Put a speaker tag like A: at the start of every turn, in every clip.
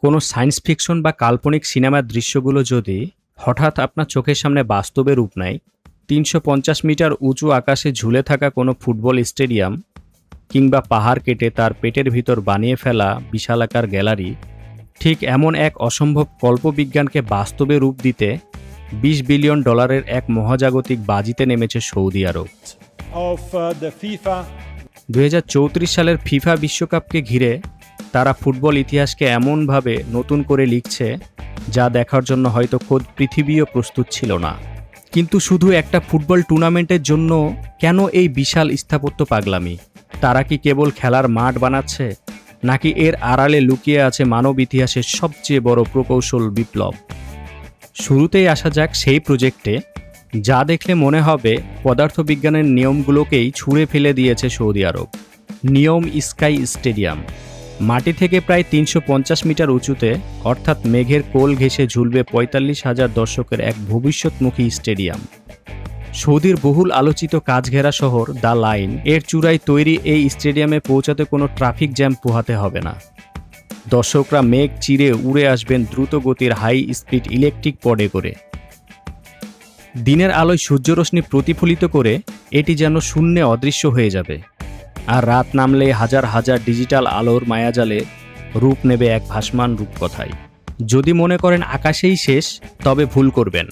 A: কোনো science fiction বা কাল্পনিক সিনেমার দৃশ্যগুলো যদি হঠাৎ আপনার চোখের সামনে বাস্তবে রূপ নেয়, ৩৫০ মিটার উঁচু আকাশে ঝুলে থাকা কোনো ফুটবল স্টেডিয়াম কিংবা পাহাড় কেটে তার পেটের ভিতর বানিয়ে ফেলা বিশালাকার গ্যালারি, ঠিক এমন এক অসম্ভব কল্পবিজ্ঞানকে বাস্তবে রূপ দিতে $২০ বিলিয়ন এক মহাজাগতিক বাজিতে নেমেছে সৌদি আরব। ২০৩৪ সালের ফিফা বিশ্বকাপকে ঘিরে তারা ফুটবল ইতিহাসকে এমনভাবে নতুন করে লিখছে যা দেখার জন্য হয়তো খোদ পৃথিবীও প্রস্তুত ছিল না। কিন্তু শুধু একটা ফুটবল টুর্নামেন্টের জন্য কেন এই বিশাল স্থাপত্য পাগলামি? তারা কি কেবল খেলার মাঠ বানাচ্ছে, নাকি এর আড়ালে লুকিয়ে আছে মানব ইতিহাসের সবচেয়ে বড় প্রকৌশল বিপ্লব? শুরুতেই আসা যাক সেই প্রজেক্টে, যা দেখলে মনে হবে পদার্থবিজ্ঞানের নিয়মগুলোকেই ছুঁড়ে ফেলে দিয়েছে সৌদি আরব। নিয়ম স্কাই স্টেডিয়াম মাটি থেকে প্রায় ৩৫০ মিটার উঁচুতে, অর্থাৎ মেঘের কোল ঘেঁষে ঝুলবে ৪৫,০০০ দর্শকের এক ভবিষ্যৎমুখী স্টেডিয়াম। সৌদির বহুল আলোচিত কাজঘেরা শহর দ্য লাইন এর চূড়ায় তৈরি এই স্টেডিয়ামে পৌঁছাতে কোনো ট্রাফিক জ্যাম পোহাতে হবে না। দর্শকরা মেঘ চিরে উড়ে আসবেন দ্রুত গতির হাই স্পিড ইলেকট্রিক পডে করে। দিনের আলোয় সূর্যরশ্মি প্রতিফলিত করে এটি যেন শূন্যে অদৃশ্য হয়ে যাবে, আর রাত নামলে হাজার হাজার ডিজিটাল আলোর মায়াজালে রূপ নেবে এক ভাসমান রূপকথায়। যদি মনে করেন আকাশেই শেষ, তবে ভুল করবেন।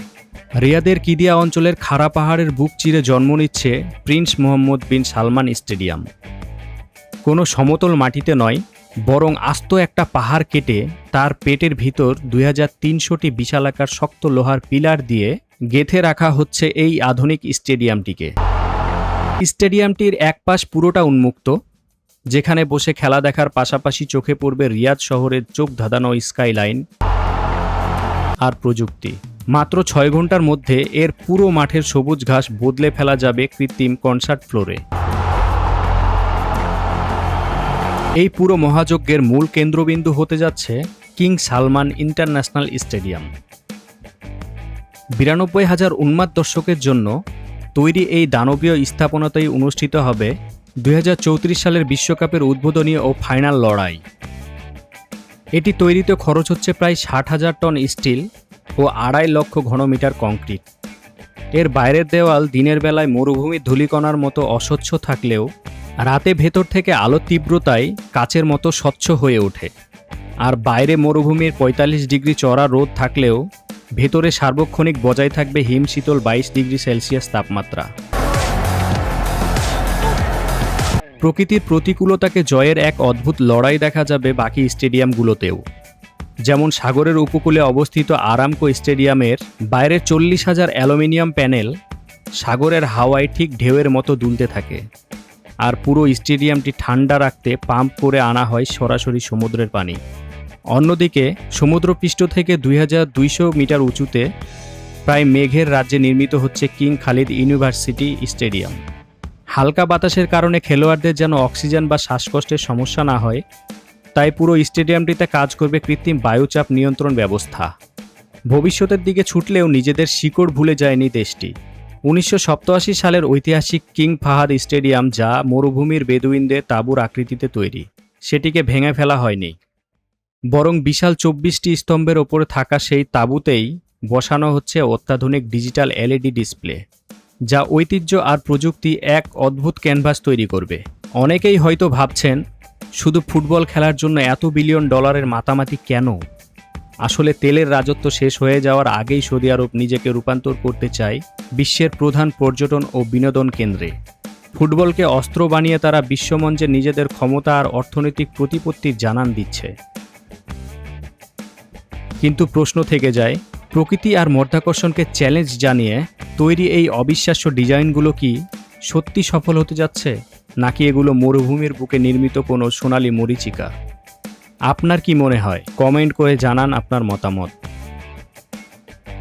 A: রিয়াদের কিদিয়া অঞ্চলের খাড়া পাহাড়ের বুক চিরে জন্ম নিচ্ছে প্রিন্স মোহাম্মদ বিন সালমান স্টেডিয়াম। কোনো সমতল মাটিতে নয়, বরং আস্ত একটা পাহাড় কেটে তার পেটের ভিতর ২৩০০টি বিশালাকার শক্ত লোহার পিলার দিয়ে গেঁথে রাখা হচ্ছে এই আধুনিক স্টেডিয়ামটিকে। স্টেডিয়ামটির এক পাশ পুরোটা উন্মুক্ত, যেখানে বসে খেলা দেখার পাশাপাশি চোখে পড়বে রিয়াদ শহরের চোখ ধাঁধানো স্কাইলাইন আর প্রযুক্তি। মাত্র ৬ ঘন্টার মধ্যে এর পুরো মাঠের সবুজ ঘাস বদলে ফেলা যাবে কৃত্রিম কনসার্ট ফ্লোরে। এই পুরো মহাযজ্ঞের মূল কেন্দ্রবিন্দু হতে যাচ্ছে কিং সালমান ইন্টারন্যাশনাল স্টেডিয়াম। ৯২,০০০ উন্মাদ দর্শকের জন্য তৈরি এই দানবীয় স্থাপনাতেই অনুষ্ঠিত হবে ২০৩৪ সালের বিশ্বকাপের উদ্বোধনী ও ফাইনাল লড়াই। এটি তৈরিতে খরচ হচ্ছে প্রায় ৬০,০০০ টন স্টিল ও ২.৫ লক্ষ ঘনমিটার কংক্রিট। এর বাইরের দেওয়াল দিনের বেলায় মরুভূমির ধূলিকণার মতো অস্বচ্ছ থাকলেও রাতে ভেতর থেকে আলোর তীব্রতায় কাচের মতো স্বচ্ছ হয়ে ওঠে। আর বাইরে মরুভূমির ৪৫ ডিগ্রি চড়া রোদ থাকলেও ভেতরে সার্বক্ষণিক বজায় থাকবে হিমশীতল ২২ ডিগ্রি সেলসিয়াস তাপমাত্রা। প্রকৃতির প্রতিকূলতাকে জয়ের এক অদ্ভুত লড়াই দেখা যাবে বাকি স্টেডিয়ামগুলোতেও। যেমন সাগরের উপকূলে অবস্থিত আরামকো স্টেডিয়ামের বাইরে ৪০,০০০ অ্যালুমিনিয়াম প্যানেল সাগরের হাওয়ায় ঠিক ঢেউয়ের মতো দুলতে থাকে, আর পুরো স্টেডিয়ামটি ঠান্ডা রাখতে পাম্প করে আনা হয় সরাসরি সমুদ্রের পানি। অন্যদিকে সমুদ্রপৃষ্ঠ থেকে ২,২০০ মিটার উঁচুতে প্রায় মেঘের রাজ্যে নির্মিত হচ্ছে কিং খালিদ ইউনিভার্সিটি স্টেডিয়াম। হালকা বাতাসের কারণে খেলোয়াড়দের যেন অক্সিজেন বা শ্বাসকষ্টের সমস্যা না হয়, তাই পুরো স্টেডিয়ামটিতে কাজ করবে কৃত্রিম বায়ুচাপ নিয়ন্ত্রণ ব্যবস্থা। ভবিষ্যতের দিকে ছুটলেও নিজেদের শিকড় ভুলে যায়নি দেশটি। ১৯৮৭ সালের ঐতিহাসিক কিং ফাহাদ স্টেডিয়াম, যা মরুভূমির বেদুইনদের তাঁবুর আকৃতিতে তৈরি, সেটিকে ভেঙে ফেলা হয়নি, বরং বিশাল ২৪টি স্তম্ভের ওপরে থাকা সেই তাঁবুতেই বসানো হচ্ছে অত্যাধুনিক ডিজিটাল এলইডি ডিসপ্লে, যা ঐতিহ্য আর প্রযুক্তি এক অদ্ভুত ক্যানভাস তৈরি করবে। অনেকেই হয়তো ভাবছেন, শুধু ফুটবল খেলার জন্য এত $১ বিলিয়ন মাতামাতি কেন? আসলে তেলের রাজত্ব শেষ হয়ে যাওয়ার আগেই সৌদি আরব নিজেকে রূপান্তর করতে চায় বিশ্বের প্রধান পর্যটন ও বিনোদন কেন্দ্রে। ফুটবলকে অস্ত্র বানিয়ে তারা বিশ্বমঞ্চে নিজেদের ক্ষমতা আর অর্থনৈতিক প্রতিপত্তির জানান দিচ্ছে। কিন্তু প্রশ্ন থেকে যায়, প্রকৃতি আর মাধ্যাকর্ষণকে চ্যালেঞ্জ জানিয়ে তৈরি এই অবিশ্বাস্য ডিজাইনগুলো কি সত্যি সফল হতে যাচ্ছে, নাকি এগুলো মরুভূমির বুকে নির্মিত কোনো সোনালী মরীচিকা? আপনার কি মনে হয়? কমেন্ট করে জানান আপনার মতামত।